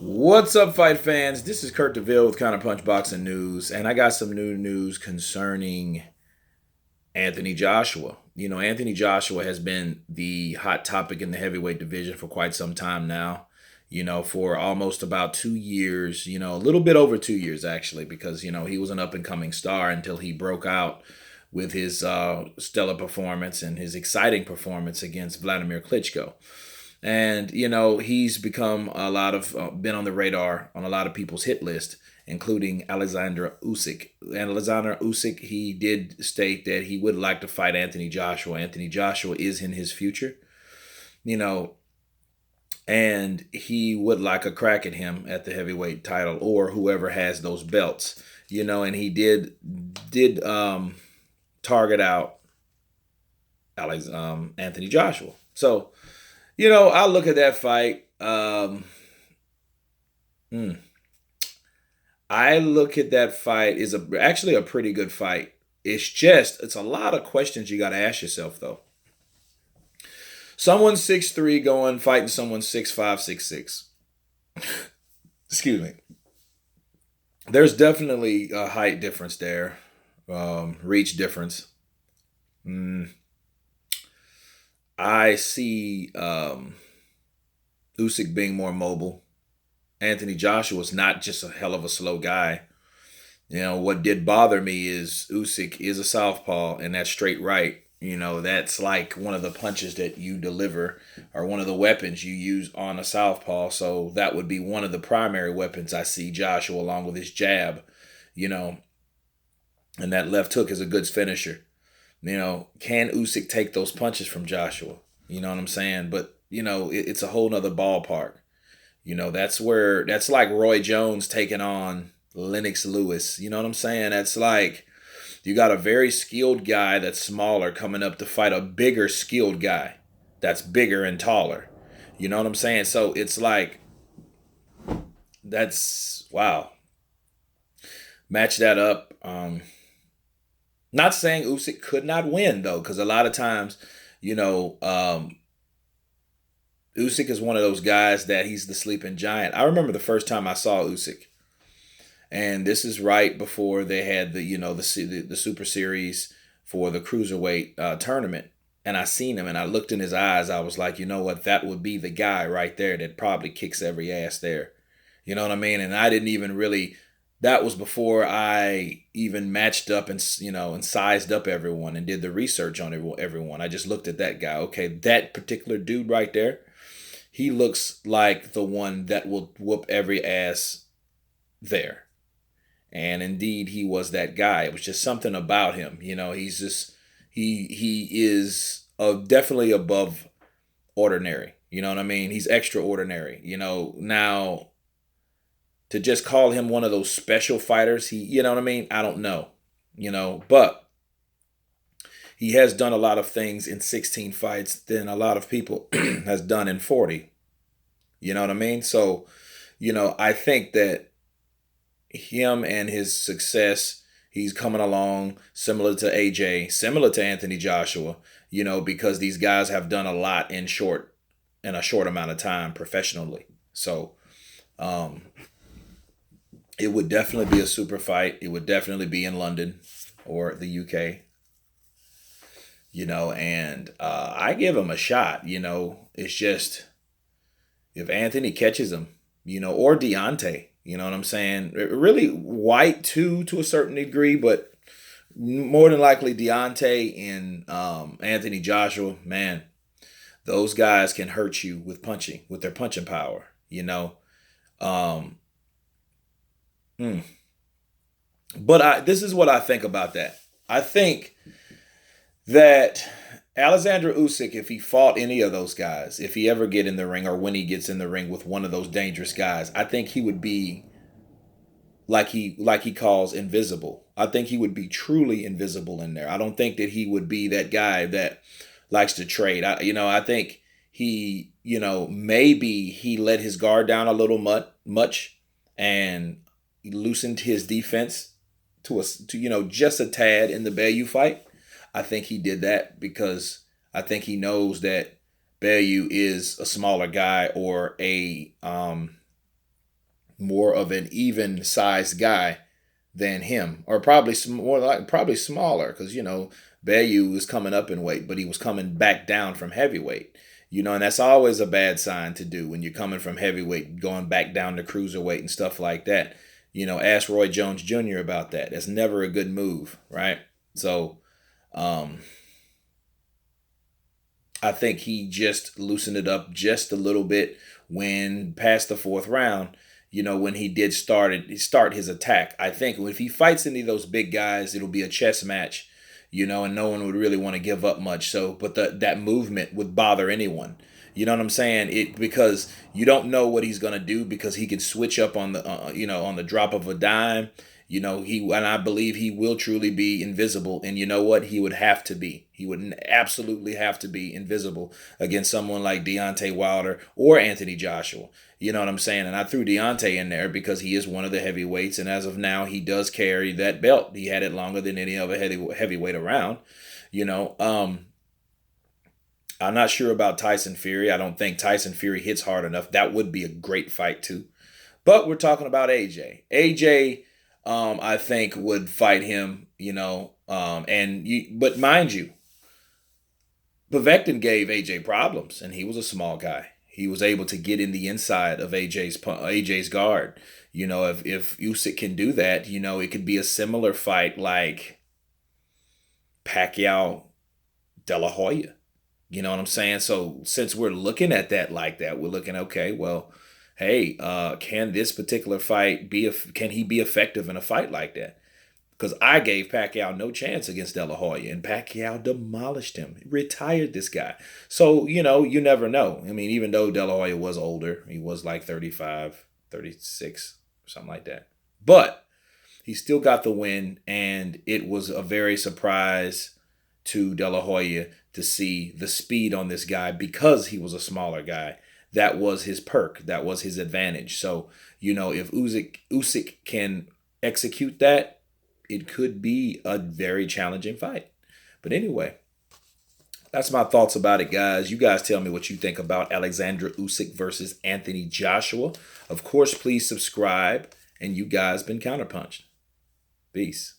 What's up, fight fans? This is Kurt DeVille with Counterpunch Boxing News, and I got some new news concerning Anthony Joshua. Anthony Joshua has been the hot topic in the heavyweight division for quite some time now. For almost about 2 years, a little bit over 2 years actually, because, he was an up and coming star until he broke out with his stellar performance and his exciting performance against Vladimir Klitschko. And he's become a lot of been on the radar on a lot of people's hit list, including Oleksandr Usyk. And Oleksandr Usyk, he did state that he would like to fight Anthony Joshua. Anthony Joshua is in his future, you know, and he would like a crack at him at the heavyweight title or whoever has those belts, And he did target out Anthony Joshua. So. I look at that fight. I look at that fight is actually a pretty good fight. It's a lot of questions you got to ask yourself though. Someone 6'3" going fighting someone 6'5", 6'6". Excuse me. There's definitely a height difference there, reach difference. I see Usyk being more mobile. Anthony Joshua is not just a hell of a slow guy. What did bother me is Usyk is a southpaw, and that straight right. That's like one of the punches that you deliver or one of the weapons you use on a southpaw. So that would be one of the primary weapons I see Joshua along with his jab, and that left hook is a good finisher. Can Usyk take those punches from Joshua? You know what I'm saying? But, it's a whole nother ballpark. That's like Roy Jones taking on Lennox Lewis. You know what I'm saying? That's like you got a very skilled guy that's smaller coming up to fight a bigger skilled guy that's bigger and taller. You know what I'm saying? So it's like, that's, wow. Match that up. Not saying Usyk could not win though, because a lot of times, Usyk is one of those guys that he's the sleeping giant. I remember the first time I saw Usyk, and this is right before they had the Super Series for the cruiserweight tournament, and I seen him and I looked in his eyes. I was like, you know what, that would be the guy right there that probably kicks every ass there. You know what I mean? And I didn't even really. That was before I even matched up and sized up everyone and did the research on everyone. I just looked at that guy. Okay, that particular dude right there, he looks like the one that will whoop every ass there. And indeed, he was that guy. It was just something about him. He's just he is definitely above ordinary. You know what I mean? He's extraordinary. Now. To just call him one of those special fighters, you know what I mean? I don't know, but he has done a lot of things in 16 fights than a lot of people has done in 40. You know what I mean? So, I think that him and his success, he's coming along similar to AJ, similar to Anthony Joshua, because these guys have done a lot in a short amount of time professionally. So, it would definitely be a super fight. It would definitely be in London or the UK. And I give him a shot. It's just if Anthony catches him, or Deontay, you know what I'm saying? Really White too, to a certain degree, but more than likely Deontay and Anthony Joshua, man, those guys can hurt you with their punching power, But this is what I think about that. I think that Oleksandr Usyk, if he fought any of those guys, if he ever get in the ring or when he gets in the ring with one of those dangerous guys, I think he would be like he calls invisible. I think he would be truly invisible in there. I don't think that he would be that guy that likes to trade. I think he, maybe he let his guard down a little much and he loosened his defense to just a tad in the Bellew fight. I think he did that because I think he knows that Bellew is a smaller guy or a more of an even sized guy than him, or probably more like probably smaller, because Bayu was coming up in weight, but he was coming back down from heavyweight. And that's always a bad sign to do when you're coming from heavyweight, going back down to cruiserweight and stuff like that. Ask Roy Jones Jr. about that. That's never a good move, right? So, I think he just loosened it up just a little bit when past the fourth round. When he did start his attack. I think if he fights any of those big guys, it'll be a chess match, and no one would really want to give up much. So, but that movement would bother anyone. You know what I'm saying? Because you don't know what he's gonna do, because he can switch up on the on the drop of a dime. And I believe he will truly be invisible. And you know what? He would have to be. He would absolutely have to be invisible against someone like Deontay Wilder or Anthony Joshua. You know what I'm saying? And I threw Deontay in there because he is one of the heavyweights, and as of now, he does carry that belt. He had it longer than any other heavyweight around. I'm not sure about Tyson Fury. I don't think Tyson Fury hits hard enough. That would be a great fight too. But we're talking about AJ. AJ, I think would fight him. But mind you, Povetkin gave AJ problems, and he was a small guy. He was able to get in the inside of AJ's guard. If Usyk can do that, it could be a similar fight like Pacquiao De La Hoya. You know what I'm saying? So since we're looking at that like that, we're looking, okay, well, hey, can this particular fight can he be effective in a fight like that? Because I gave Pacquiao no chance against De La Hoya, and Pacquiao demolished him, retired this guy. So, you never know. I mean, even though De La Hoya was older, he was like 35, 36, something like that. But he still got the win, and it was a very surprise to De La Hoya to see the speed on this guy because he was a smaller guy. That was his perk. That was his advantage. So, if Usyk can execute that, it could be a very challenging fight. But anyway, that's my thoughts about it, guys. You guys tell me what you think about Oleksandr Usyk versus Anthony Joshua. Of course, please subscribe. And you guys been counterpunched. Peace.